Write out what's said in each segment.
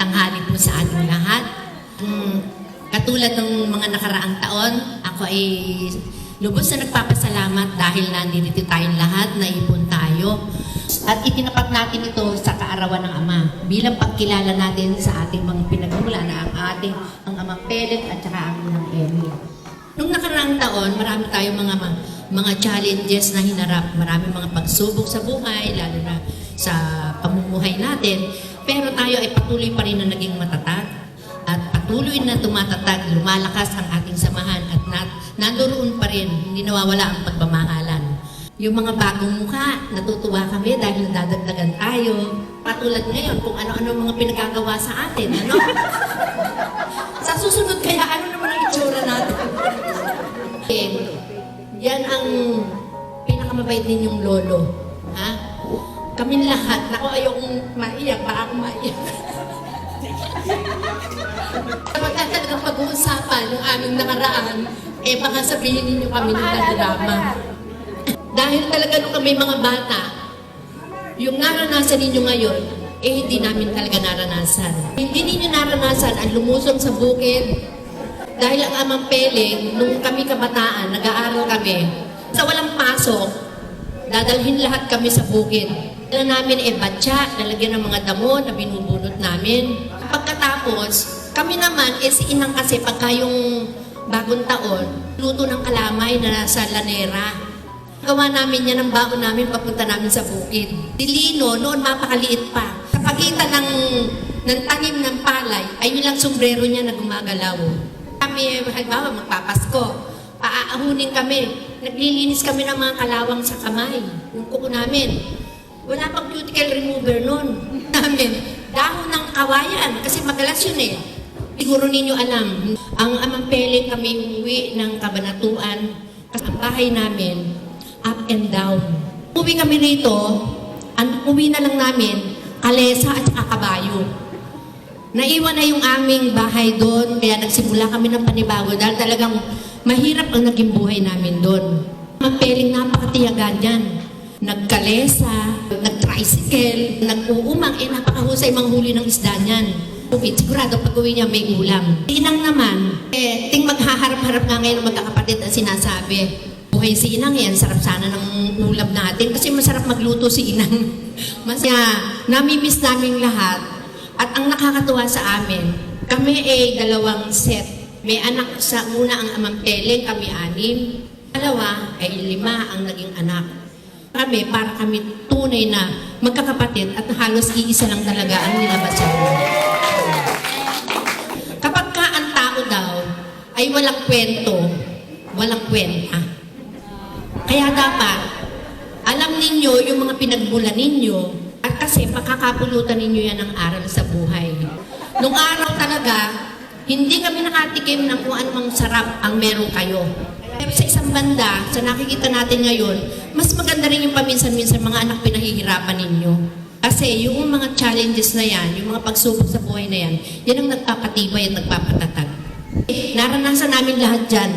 tanghali po sa ating lahat. Katulad ng mga nakaraang taon, ako ay lubos na nagpapasalamat dahil nandito tayong lahat, naipon tayo. At itinapat natin ito sa kaarawan ng Ama bilang pagkilala natin sa ating mga pinagmula na ang Amang Pelet at saka ang Amang Eli. Nung nakaraang taon, marami tayong mga challenges na hinarap, marami mga pagsubok sa buhay, lalo na sa pamumuhay natin. Pero tayo ay patuloy pa rin na naging matatag at patuloy na tumatatag, lumalakas ang ating samahan at nandoon pa rin, hindi nawawala ang pagmamahalan. Yung mga bagong mukha, natutuwa kami dahil nadadagdagan tayo. Patulad ngayon kung ano-ano mga pinagagawa sa atin, ano? Sa susunod kaya, ano naman ang itsura natin? Yan ang pinakamabait ninyong lolo. Ha? Kami lahat. Naku, ayokong maiyak. Baka akong maiyak. Kapag talagang pag-uusapan yung aming nakaraan, baka sabihin ninyo kami ng drama. Dahil talaga nung kami mga bata, yung naranasan ninyo ngayon, hindi namin talaga naranasan. Hindi ninyo naranasan ang lumusong sa bukid. Dahil ang Amang Pelet, nung kami kabataan, nag-aaral kami, sa walang pasok, dadalhin lahat kami sa bukid. Dala namin batya, nalagyan ng mga damo na binubunot namin. Pagkatapos, kami naman, si Inang kasi pagka yung bagong taon, luto ng kalamay na nasa lanera. Gawa namin yan ang baon namin, papunta namin sa bukid. Si Lino, noon mapakaliit pa. Sa pagitan ng tanim ng palay, ay yun lang sombrero niya na gumagalaw. Kami, halimbawa, magpapasko, paaahunin kami. Naglilinis kami ng mga kalawang sa kamay, yung kuko namin. Wala pang cuticle remover noon. Dahon ng kawayan, kasi magalas yun eh. Siguro ninyo alam, ang Amang Pelet kami umuwi ng Kabanatuan, kasi ang bahay namin, up and down. Uwi kami rito, ang uwi na lang namin, kalesa at saka kabayo. Naiwan na yung aming bahay doon, kaya nagsimula kami ng panibago dahil talagang mahirap ang naging buhay namin doon. Amang Pelet, napakatiyaga dyan. Nagkalesa, nag-tricycle, nag-uumang, napakahusay manghuli ng isda niyan. Sigurado pag-uwi niya may ulam. Inang naman, ting maghaharap-harap nga ngayon ng magkakapatid ang sinasabi. Buhay si Inang yan, sarap sana ng ulam natin kasi masarap magluto si Inang. Nami-miss namin lahat. At ang nakakatuwa sa amin, kami ay dalawang set. May anak sa una ang Amang Pelet, kami 6. Dalawa ay 5 ang naging anak. Kami, para kami tunay na magkakapatid at halos iisa lang talaga ang nilabasan. Kapag ka ang tao daw ay walang kwento, walang kwenta. Kaya dapat, alam ninyo yung mga pinagmulan ninyo at kasi pakakapulutan ninyo yan ng aral sa buhay. Nung araw talaga, hindi kami nakatikim ng kung anumang sarap ang meron kayo. Pero sa isang banda, sa nakikita natin ngayon, mas maganda rin yung paminsan-minsan mga anak pinahihirapan ninyo. Kasi yung mga challenges na yan, yung mga pagsubok sa buhay na yan, yan ang nagpapatibay at nagpapatatag. Naranasan namin lahat dyan.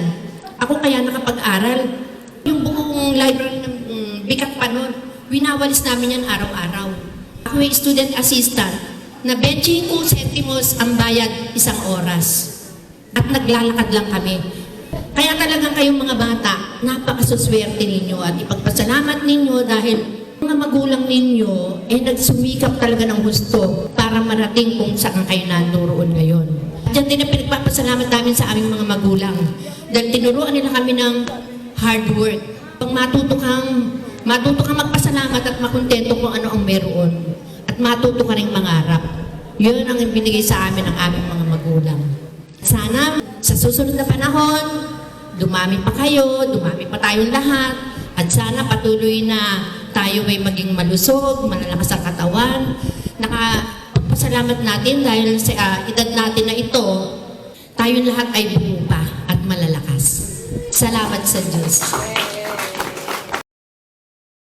Ako kaya nakapag-aral. Yung buong library ng bigat pa nun, winawalis namin yan araw-araw. Ako ay student assistant na 25 centimos ang bayad 1 oras. At naglalakad lang kami. Kaya talagang kayong mga bata, napakasuswerte ninyo at ipagpasalamat ninyo dahil mga magulang ninyo nagsumikap talaga ng gusto para marating kung saan kayo nandoon ngayon. Diyan din ang pinagpapasalamat namin sa aming mga magulang. Dahil tinuruan nila kami ng hard work. Pag matuto kang magpasalamat at makontento kung ano ang meron. At matuto ka rin mangarap. Yun ang binigay sa amin ng aming mga magulang. Sana sa susunod na panahon, dumami pa kayo, dumami pa tayong lahat, at sana patuloy na tayo ay maging malusog, malalakas ang katawan. Nakapasalamat natin dahil sa edad natin na ito, tayong lahat ay buo pa at malalakas. Salamat sa Diyos.